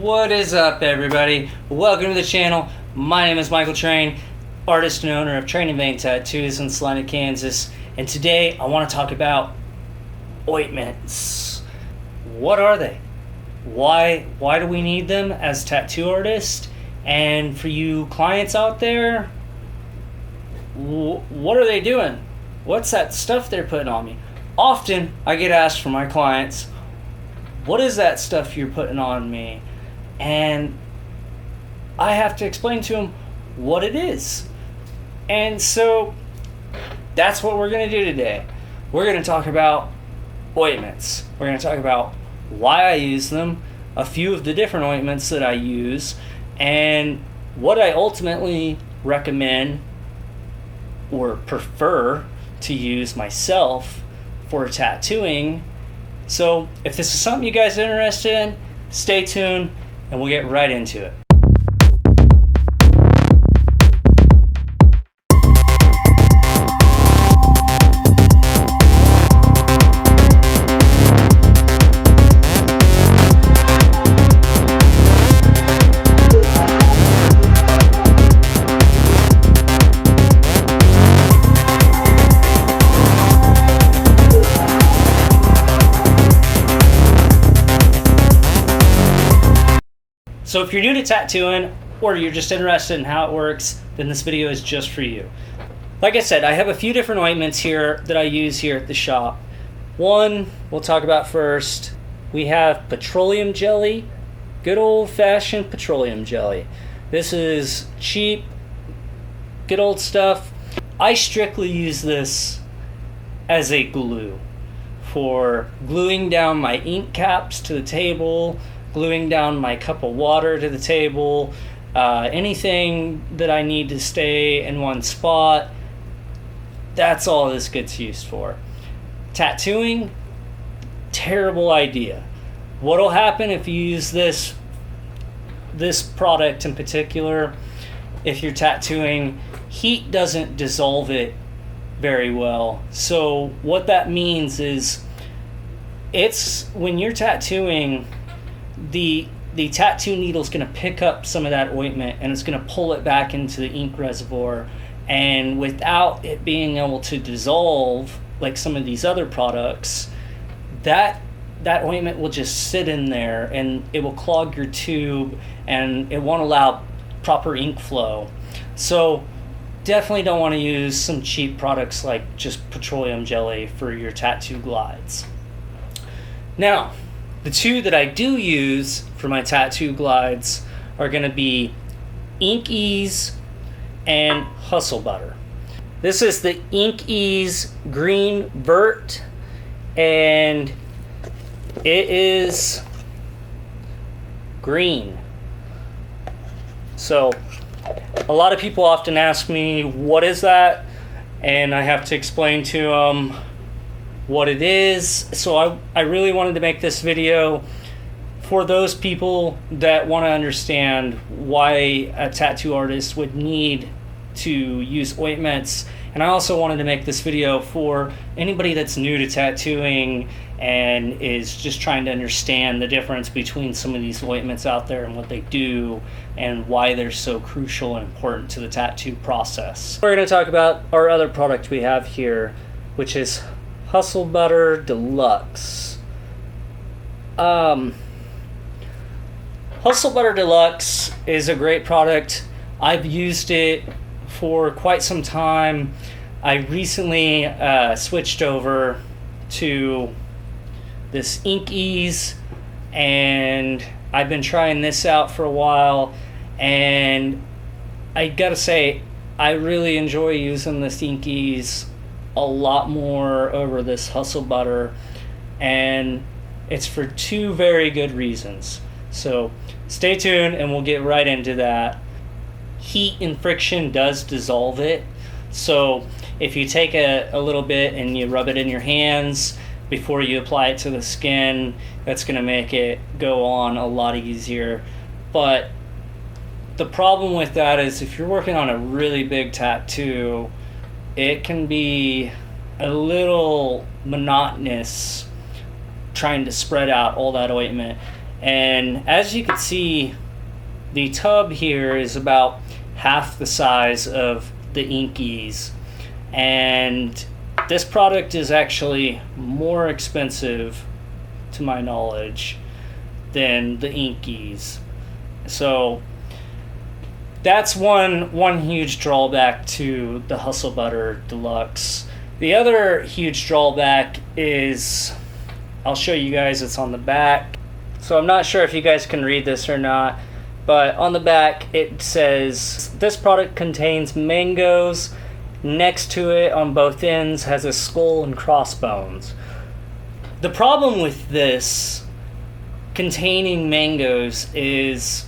What is up, everybody? Welcome to the channel. My name is Michael Train, artist and owner of Train and Vein Tattoos in Salina, Kansas. And today I want to talk about ointments. What are they? Why do we need them as tattoo artists? And for you clients out there, what are they doing? What's that stuff they're putting on me? Often I get asked from my clients, what is that stuff you're putting on me? And I have to explain to them what it is. And so that's what we're going to do today. We're going to talk about ointments. We're going to talk about why I use them, a few of the different ointments that I use, and what I ultimately recommend or prefer to use myself for tattooing. So if this is something you guys are interested in, stay tuned and we'll get right into it. So if you're new to tattooing or you're just interested in how it works, then this video is just for you. Like I said, I have a few different ointments here that I use here at the shop. One we'll talk about first. We have Petroleum Jelly, good old-fashioned petroleum jelly. This is cheap, good old stuff. I strictly use this as a glue for gluing down my ink caps to the table, gluing down my cup of water to the table, anything that I need to stay in one spot. That's all this gets used for. Tattooing, terrible idea. What'll happen if you use this product in particular, if you're tattooing, heat doesn't dissolve it very well. So what that means is it's when you're tattooing, the tattoo needle is going to pick up some of that ointment and it's going to pull it back into the ink reservoir, and without it being able to dissolve like some of these other products, that ointment will just sit in there and it will clog your tube and it won't allow proper ink flow. So definitely don't want to use some cheap products like just petroleum jelly for your tattoo glides. Now, the two that I do use for my tattoo glides are going to be Inkeeze and Hustle Butter. This is the Inkeeze Green Vert, and it is green. So a lot of people often ask me, what is that? And I have to explain to them what it is. So I really wanted to make this video for those people that want to understand why a tattoo artist would need to use ointments. And I also wanted to make this video for anybody that's new to tattooing and is just trying to understand the difference between some of these ointments out there and what they do and why they're so crucial and important to the tattoo process. We're going to talk about our other product we have here, which is Hustle Butter Deluxe. Hustle Butter Deluxe is a great product. I've used it for quite some time. I recently switched over to this InkEase, and I've been trying this out for a while, and I gotta say, I really enjoy using this InkEase a lot more over this Hustle Butter, and it's for two very good reasons. So stay tuned and we'll get right into that. Heat and friction does dissolve it. So if you take a little bit and you rub it in your hands before you apply it to the skin, that's going to make it go on a lot easier. But the problem with that is if you're working on a really big tattoo, it can be a little monotonous trying to spread out all that ointment. And as you can see, the tub here is about half the size of the Inkeeze. And this product is actually more expensive, to my knowledge, than the Inkeeze. So that's one huge drawback to the Hustle Butter Deluxe. The other huge drawback is, I'll show you guys, it's on the back. So I'm not sure if you guys can read this or not, but on the back it says, this product contains mangoes. Next to it on both ends has a skull and crossbones. The problem with this containing mangoes is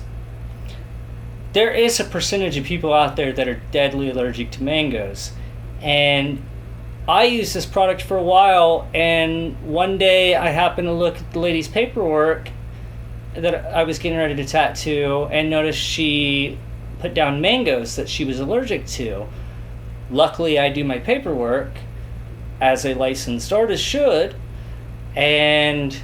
there is a percentage of people out there that are deadly allergic to mangoes. And I used this product for a while, and one day I happened to look at the lady's paperwork that I was getting ready to tattoo and noticed she put down mangoes that she was allergic to. Luckily, I do my paperwork as a licensed artist should, and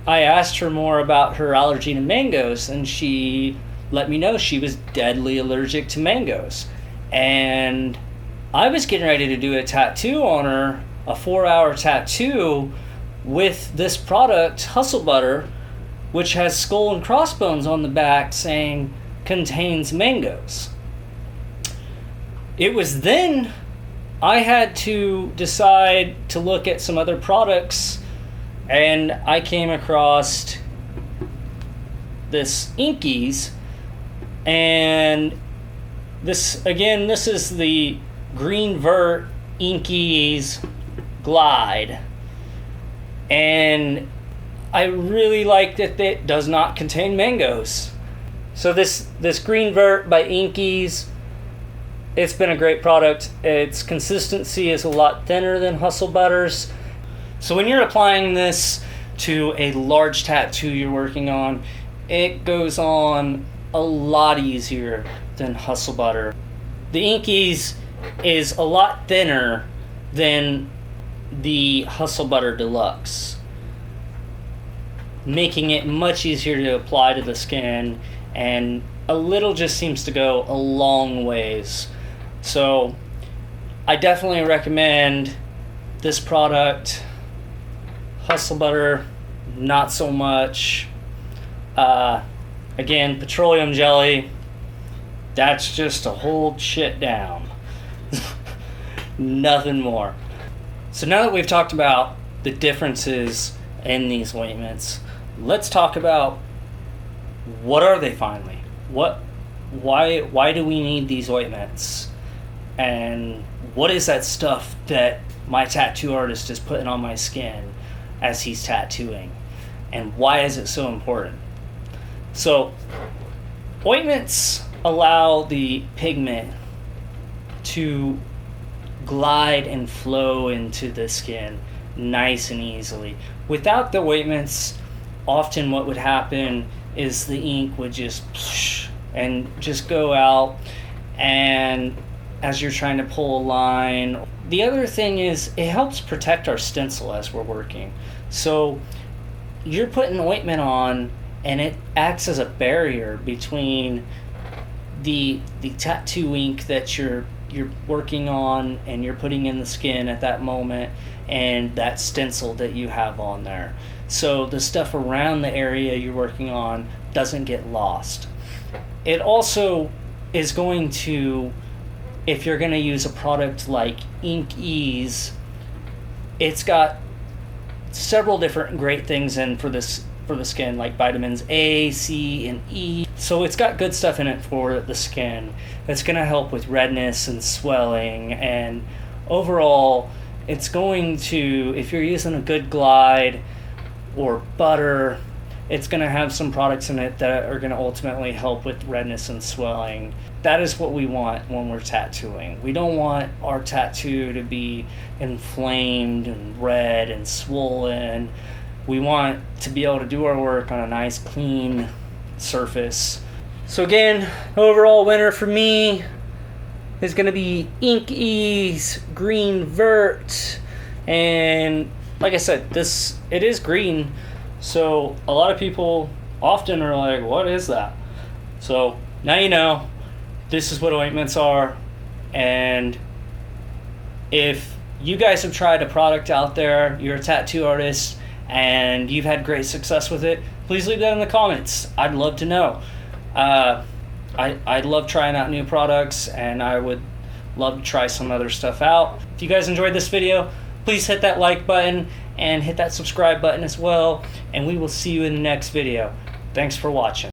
I asked her more about her allergy to mangoes, and she let me know she was deadly allergic to mangoes. And I was getting ready to do a tattoo on her, a 4-hour tattoo with this product, Hustle Butter, which has skull and crossbones on the back saying contains mangoes. It was then I had to decide to look at some other products, and I came across this Inkeeze, and this is the Green Vert Inkeeze Glide, and I really like that it does not contain mangoes. So this Green Vert by Inkeeze, it's been a great product. Its consistency is a lot thinner than Hustle Butter's. So when you're applying this to a large tattoo you're working on, it goes on a lot easier than Hustle Butter. The Inkeeze is a lot thinner than the Hustle Butter Deluxe, making it much easier to apply to the skin, and a little just seems to go a long ways. So I definitely recommend this product. Hustle Butter, not so much. Again, Petroleum Jelly, that's just to hold shit down. Nothing more. So now that we've talked about the differences in these ointments, let's talk about what are they finally? Why do we need these ointments? And what is that stuff that my tattoo artist is putting on my skin as he's tattooing? And why is it so important? So, ointments allow the pigment to glide and flow into the skin nice and easily. Without the ointments, often what would happen is the ink would just go out, and as you're trying to pull a line. The other thing is it helps protect our stencil as we're working. So you're putting ointment on, and it acts as a barrier between the tattoo ink that you're working on and you're putting in the skin at that moment, and that stencil that you have on there. So the stuff around the area you're working on doesn't get lost. It also is going to, if you're going to use a product like InkEase, it's got several different great things in for the skin, like vitamins A, C, and E. So it's got good stuff in it for the skin. It's going to help with redness and swelling, and overall it's going to, if you're using a good glide or butter, it's going to have some products in it that are going to ultimately help with redness and swelling. That is what we want when we're tattooing. We don't want our tattoo to be inflamed and red and swollen. We want to be able to do our work on a nice clean surface. So again, overall winner for me is going to be InkEase Green Vert. And like I said, it is green. So a lot of people often are like, what is that? So now you know, this is what ointments are. And if you guys have tried a product out there, you're a tattoo artist, and you've had great success with it, please leave that in the comments. I'd love to know. I love trying out new products, and I would love to try some other stuff out. If you guys enjoyed this video, please hit that like button and hit that subscribe button as well, and we will see you in the next video. Thanks for watching.